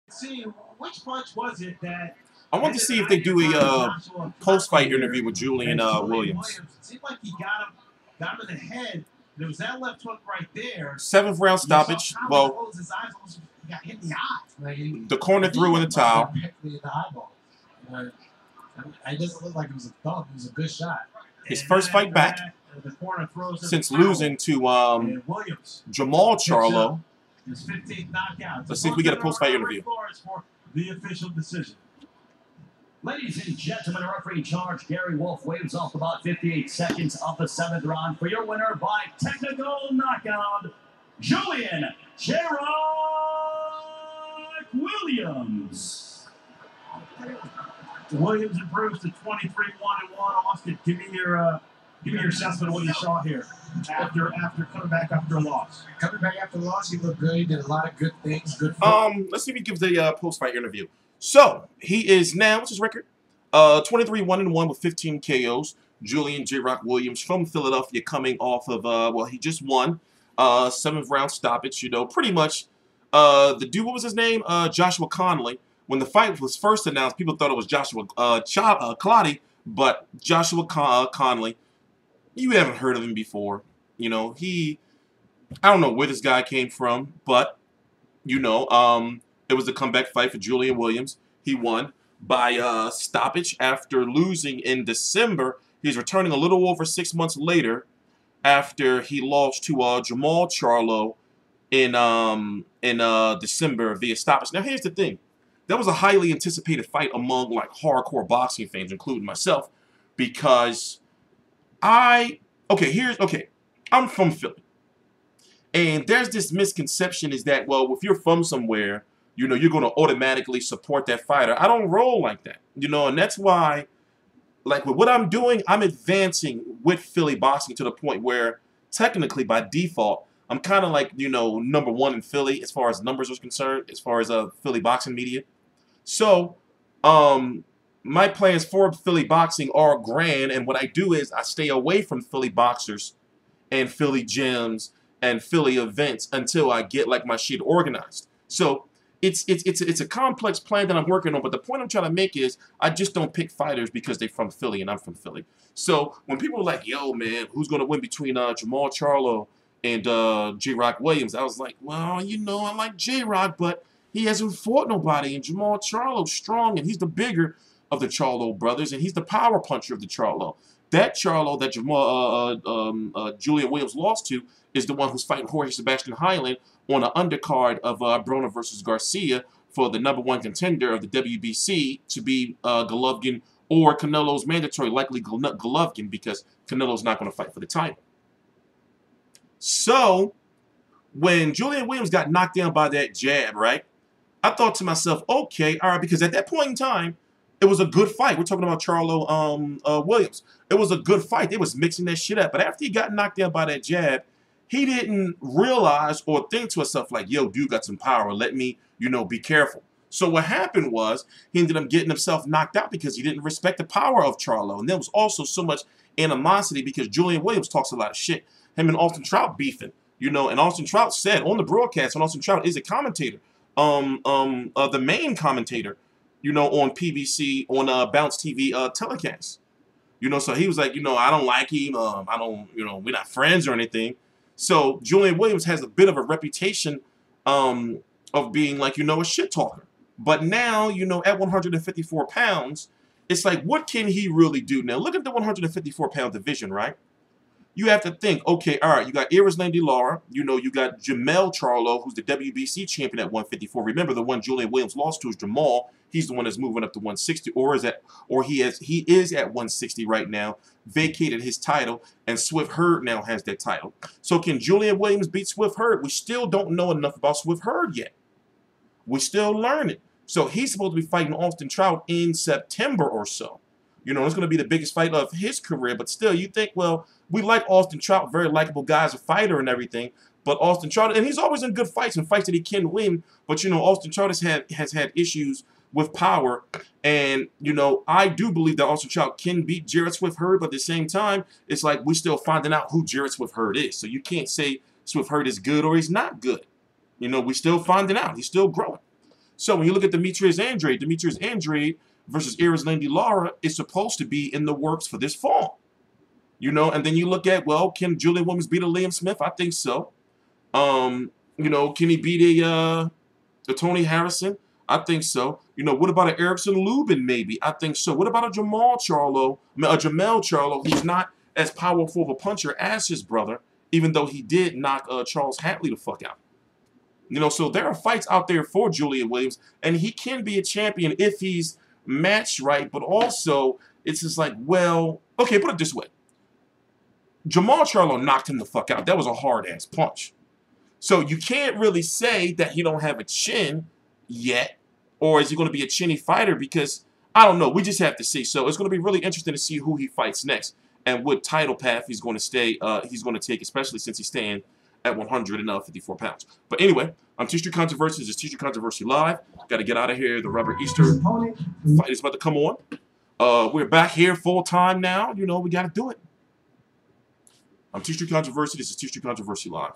See, which punch was it that I want to see if they do a post-fight interview with Julian Williams. It seemed like he got him in the head. There was that left hook right there. 7th round stoppage. Well, his eyes almost got hit in the eye. The corner threw in the towel. Directly in the eyeball. It doesn't look like it was a thump. It was a good shot. His first fight back since losing to Jamal Charlo. His 15th knockout. Let's see if we get a post-fight interview. The official decision. Ladies and gentlemen, referee in charge, Gary Wolf waves off about 58 seconds of the 7th round for your winner by technical knockout, Julian Jrock Williams. Williams improves to 23-1-1. Austin, give me your assessment of what you saw here after coming back after a loss. Coming back after a loss, he looked good. He did a lot of good things. Good. Let's see if he gives a post-fight interview. So he is now, what's his record? 23-1-1 with 15 KOs. Julian Jrock Williams from Philadelphia, coming off of well, he just won 7th round stoppage. You know, pretty much the dude. What was his name? Joshua Conley. When the fight was first announced, people thought it was Joshua Clottey, but Joshua Conley. You haven't heard of him before. You know, I don't know where this guy came from, but, you know, it was a comeback fight for Julian Williams. He won by stoppage after losing in December. He's returning a little over 6 months later after he lost to Jamal Charlo in December via stoppage. Now, here's the thing. That was a highly anticipated fight among, like, hardcore boxing fans, including myself, because I'm from Philly. And there's this misconception is that, well, if you're from somewhere, you know, you're going to automatically support that fighter. I don't roll like that, you know, and that's why, like, with what I'm doing, I'm advancing with Philly boxing to the point where, technically, by default, I'm kind of like, you know, #1 in Philly as far as numbers are concerned, as far as Philly boxing media. So, my plans for Philly boxing are grand, and what I do is I stay away from Philly boxers and Philly gyms and Philly events until I get like my shit organized. So it's a complex plan that I'm working on, but the point I'm trying to make is I just don't pick fighters because they're from Philly and I'm from Philly. So when people are like, yo man, who's gonna win between Jamal Charlo and Jrock Williams, I was like, well, you know, I like Jrock, but he hasn't fought nobody, and Jamal Charlo's strong, and he's the bigger of the Charlo brothers, and he's the power puncher of the Charlo. That Charlo that Julian Williams lost to is the one who's fighting Jorge Sebastian Highland on an undercard of Broner versus Garcia for the #1 contender of the WBC to be Golovkin or Canelo's mandatory, likely Golovkin, because Canelo's not going to fight for the title. So, when Julian Williams got knocked down by that jab, right, I thought to myself, okay, all right, because at that point in time, it was a good fight. We're talking about Charlo Williams. It was a good fight. They was mixing that shit up. But after he got knocked down by that jab, he didn't realize or think to himself like, yo, dude got some power. Let me, you know, be careful. So what happened was he ended up getting himself knocked out because he didn't respect the power of Charlo. And there was also so much animosity because Julian Williams talks a lot of shit. Him and Austin Trout beefing, you know, and Austin Trout said on the broadcast, and Austin Trout is a commentator, the main commentator, you know, on PBC, on Bounce TV telecast. You know, so he was like, you know, I don't like him. I don't, you know, we're not friends or anything. So Julian Williams has a bit of a reputation of being like, you know, a shit talker. But now, you know, at 154 pounds, it's like, what can he really do? Now, look at the 154-pound division, right? You have to think, okay, all right, you got Erislandy Lara, you know, you got Jamel Charlo, who's the WBC champion at 154. Remember, the one Julian Williams lost to is Jamal. He's the one that's moving up to 160, he is at 160 right now, vacated his title, and Swift Hurd now has that title. So can Julian Williams beat Swift Hurd? We still don't know enough about Swift Hurd yet. We're still learning. So he's supposed to be fighting Austin Trout in September or so. You know, it's going to be the biggest fight of his career, but still, you think, well, we like Austin Trout, very likable guy as a fighter and everything, but Austin Trout, and he's always in good fights and fights that he can win, but, you know, Austin Trout has had issues with power, and, you know, I do believe that Austin Trout can beat Jarrett Swift Hurd, but at the same time, it's like we're still finding out who Jarrett Swift Hurd is, so you can't say Swift Hurd is good or he's not good. You know, we're still finding out. He's still growing. So when you look at Demetrius Andrade versus Erislandy Lara is supposed to be in the works for this fall. You know, and then you look at, well, can Julian Williams beat a Liam Smith? I think so. You know, can he beat a Tony Harrison? I think so. You know, what about an Erickson Lubin maybe? I think so. What about a Jamel Charlo, who's not as powerful of a puncher as his brother, even though he did knock Charles Hatley the fuck out. You know, so there are fights out there for Julian Williams, and he can be a champion if he's matched right, but also it's just like, well, okay, put it this way. Jamel Charlo knocked him the fuck out. That was a hard-ass punch. So you can't really say that he don't have a chin yet, or is he going to be a chinny fighter? Because, I don't know. We just have to see. So it's going to be really interesting to see who he fights next and what title path he's going to take, especially since he's staying at 154 pounds. But anyway, I'm TstreeT Controversy. This is TstreeT Controversy Live. Got to get out of here. The Robert Easter fight is about to come on. We're back here full time now. You know, we got to do it. I'm TstreeT Controversy. This is TstreeT Controversy Live.